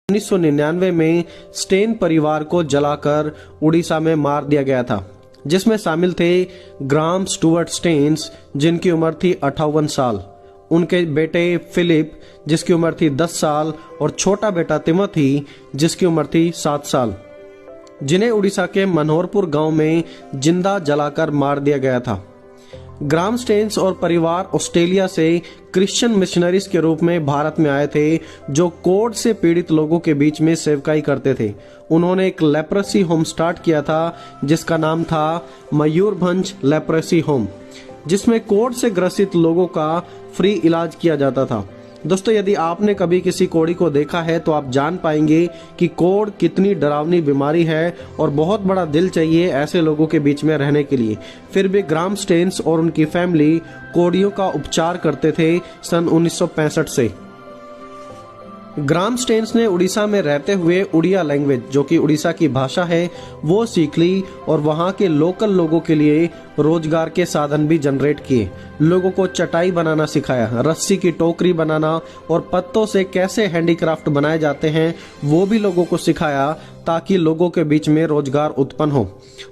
1999 में स्टेन परिवार को जलाकर उड़ीसा में मार दिया गया था, जिसमें शामिल थे ग्राहम स्टुअर्ट स्टेन्स, जिनकी उम्र थी 58 साल, उनके बेटे फिलिप, जिसकी उम्र थी 10 साल, और छोटा बेटा तिमोथी, जिसकी उम्र थी 7 साल, जिन्हें उड़ीसा के मनोहरपुर गांव में जिंदा जलाकर मार दिया गया था। ग्राहम स्टेन्स और परिवार ऑस्ट्रेलिया से क्रिश्चियन मिशनरीज के रूप में भारत में आए थे, जो कोढ़ से पीड़ित लोगों के बीच में सेवकाई करते थे। उन्होंने एक लेप्रेसी होम स्टार्ट किया था, जिसका नाम था मयूरभंज लेप्रेसी होम, जिसमें कोढ़ से ग्रसित लोगों का फ्री इलाज किया जाता था। दोस्तों, यदि आपने कभी किसी कोढ़ी को देखा है तो आप जान पाएंगे कि कोढ़ कितनी डरावनी बीमारी है और बहुत बड़ा दिल चाहिए ऐसे लोगों के बीच में रहने के लिए। फिर भी ग्राहम स्टेन्स और उनकी फैमिली कोढ़ियों का उपचार करते थे सन 1965 से। ग्राहम स्टेन्स ने उड़ीसा में रहते हुए उड़िया लैंग्वेज, जो कि उड़ीसा की भाषा है, वो सीख ली और वहाँ के लोकल लोगों के लिए रोजगार के साधन भी जनरेट किए। लोगों को चटाई बनाना सिखाया, रस्सी की टोकरी बनाना और पत्तों से कैसे हैंडीक्राफ्ट बनाए जाते हैं वो भी लोगों को सिखाया, ताकि लोगों के बीच में रोजगार उत्पन्न हो।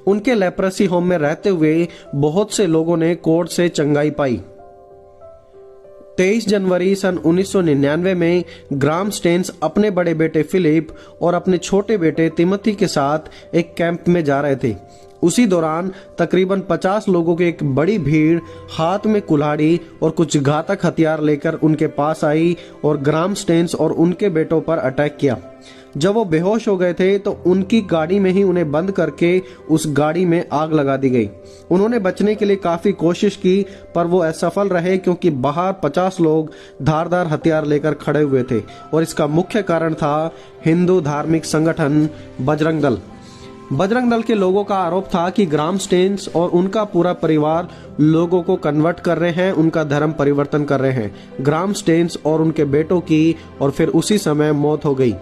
उनके लेप्रेसी होम में रहते हुए बहुत से लोगों ने कोढ़ से चंगाई पाई। 23 जनवरी सन 1999 में ग्राहम स्टेन्स अपने बड़े बेटे फिलिप और अपने छोटे बेटे तिमोथी के साथ एक कैंप में जा रहे थे। उसी दौरान तकरीबन 50 लोगों की एक बड़ी भीड़ हाथ में कुल्हाड़ी और कुछ घातक हथियार लेकर उनके पास आई और ग्राहम स्टेन्स और उनके बेटों पर अटैक किया। जब वो बेहोश हो गए थे तो उनकी गाड़ी में ही उन्हें बंद करके उस गाड़ी में आग लगा दी गई। उन्होंने बचने के लिए काफी कोशिश की, पर वो असफल रहे, क्योंकि बाहर 50 लोग धारदार हथियार लेकर खड़े हुए थे और इसका मुख्य कारण था हिंदू धार्मिक संगठन बजरंग दल। बजरंग दल के लोगों का आरोप था कि ग्राहम स्टेन्स और उनका पूरा परिवार लोगों को कन्वर्ट कर रहे हैं, उनका धर्म परिवर्तन कर रहे हैं। ग्राहम स्टेन्स और उनके बेटों की और फिर उसी समय मौत हो गई।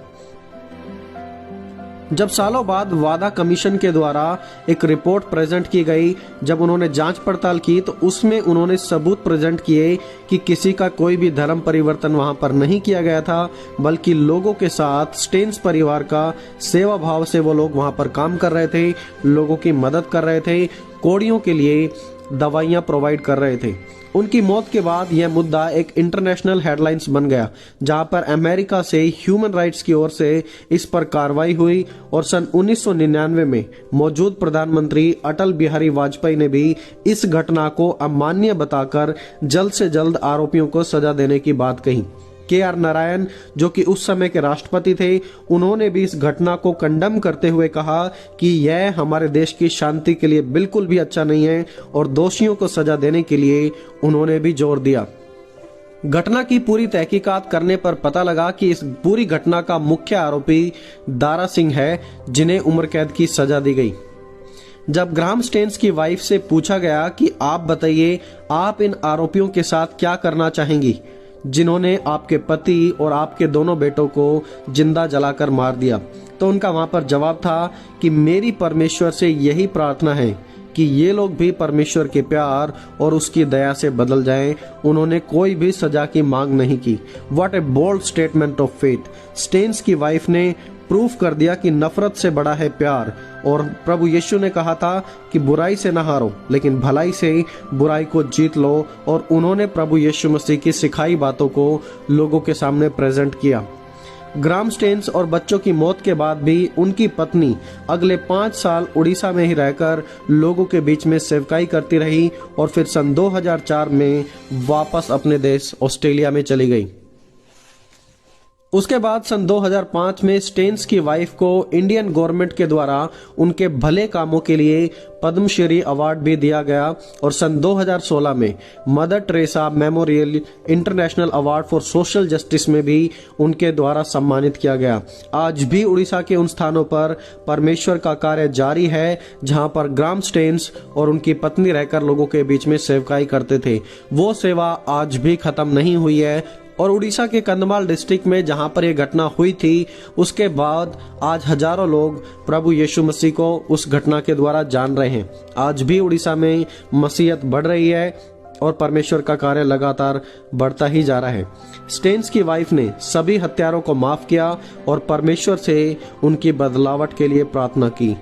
जब सालों बाद वादा कमीशन के द्वारा एक रिपोर्ट प्रेजेंट की गई, जब उन्होंने जांच पड़ताल की तो उसमें उन्होंने सबूत प्रेजेंट किए कि किसी का कोई भी धर्म परिवर्तन वहां पर नहीं किया गया था, बल्कि लोगों के साथ स्टेन्स परिवार का सेवा भाव से वो लोग वहां पर काम कर रहे थे, लोगों की मदद कर रहे थे, कोढ़ियों के लिए दवाइयां प्रोवाइड कर रहे थे। उनकी मौत के बाद यह मुद्दा एक इंटरनेशनल हेडलाइंस बन गया, जहां पर अमेरिका से ह्यूमन राइट्स की ओर से इस पर कार्रवाई हुई और सन 1999 में मौजूद प्रधानमंत्री अटल बिहारी वाजपेयी ने भी इस घटना को अमान्य बताकर जल्द से जल्द आरोपियों को सजा देने की बात कही। KR नारायण, जो कि उस समय के राष्ट्रपति थे, उन्होंने भी इस घटना को कंडम करते हुए कहा कि यह हमारे देश की शांति के लिए बिल्कुल भी अच्छा नहीं है, और दोषियों को सजा देने के लिए उन्होंने भी जोर दिया। घटना की पूरी तहकीकात करने पर पता लगा कि इस पूरी घटना का मुख्य आरोपी दारा सिंह है, जिन्हें उम्र कैद की सजा दी गई। जब ग्राहम स्टेन्स की वाइफ से पूछा गया कि आप बताइए, आप इन आरोपियों के साथ क्या करना चाहेंगी जिन्होंने आपके पति और आपके दोनों बेटों को जिंदा जलाकर मार दिया, तो उनका वहां पर जवाब था कि मेरी परमेश्वर से यही प्रार्थना है कि ये लोग भी परमेश्वर के प्यार और उसकी दया से बदल जाएं। उन्होंने कोई भी सजा की मांग नहीं की। What a bold statement of faith. Staines की वाइफ ने प्रूफ कर दिया कि नफरत से बड़ा है प्यार, और प्रभु यीशु ने कहा था कि बुराई से न हारो, लेकिन भलाई से बुराई को जीत लो, और उन्होंने प्रभु यीशु मसीह की सिखाई बातों को लोगों के सामने प्रेजेंट किया। ग्राहम स्टेन्स और बच्चों की मौत के बाद भी उनकी पत्नी अगले 5 साल उड़ीसा में ही रहकर लोगों के बीच में सेवकाई करती रही और फिर सन 2004 में वापस अपने देश ऑस्ट्रेलिया में चली गई। उसके बाद सन 2005 में स्टेन्स की वाइफ को इंडियन गवर्नमेंट के द्वारा उनके भले कामों के लिए पद्मश्री अवार्ड भी दिया गया, और सन 2016 में mother Teresa memorial international award for social justice में भी उनके द्वारा सम्मानित किया गया। आज भी उड़ीसा के उन स्थानों पर परमेश्वर का कार्य जारी है जहां पर ग्राहम स्टेन्स और उनकी पत्नी रहकर लोगों के बीच में सेवकाई करते थे। वो सेवा आज भी खत्म नहीं हुई है, और उड़ीसा के कंधमाल डिस्ट्रिक्ट में जहां पर यह घटना हुई थी, उसके बाद आज हजारों लोग प्रभु यीशु मसीह को उस घटना के द्वारा जान रहे हैं। आज भी उड़ीसा में मसीहत बढ़ रही है, और परमेश्वर का कार्य लगातार बढ़ता ही जा रहा है। स्टेन्स की वाइफ ने सभी हत्यारों को माफ किया और परमेश्वर से उनकी बदलावट के लिए प्रार्थना की।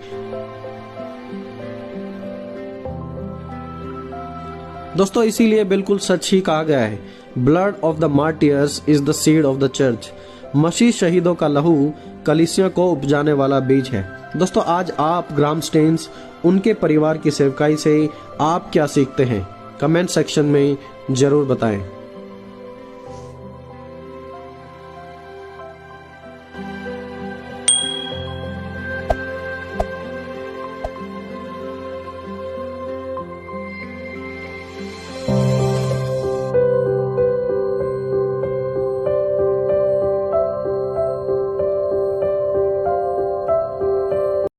दोस्तों, इसीलिए बिल्कुल सच ही कहा गया है, blood of the martyrs is the seed of the church. मसीह शहीदों का लहू कलीसिया को उपजाने वाला बीज है। दोस्तों, आज आप ग्राहम स्टेन्स उनके परिवार की सेवकाई से आप क्या सीखते हैं? कमेंट सेक्शन में जरूर बताएं।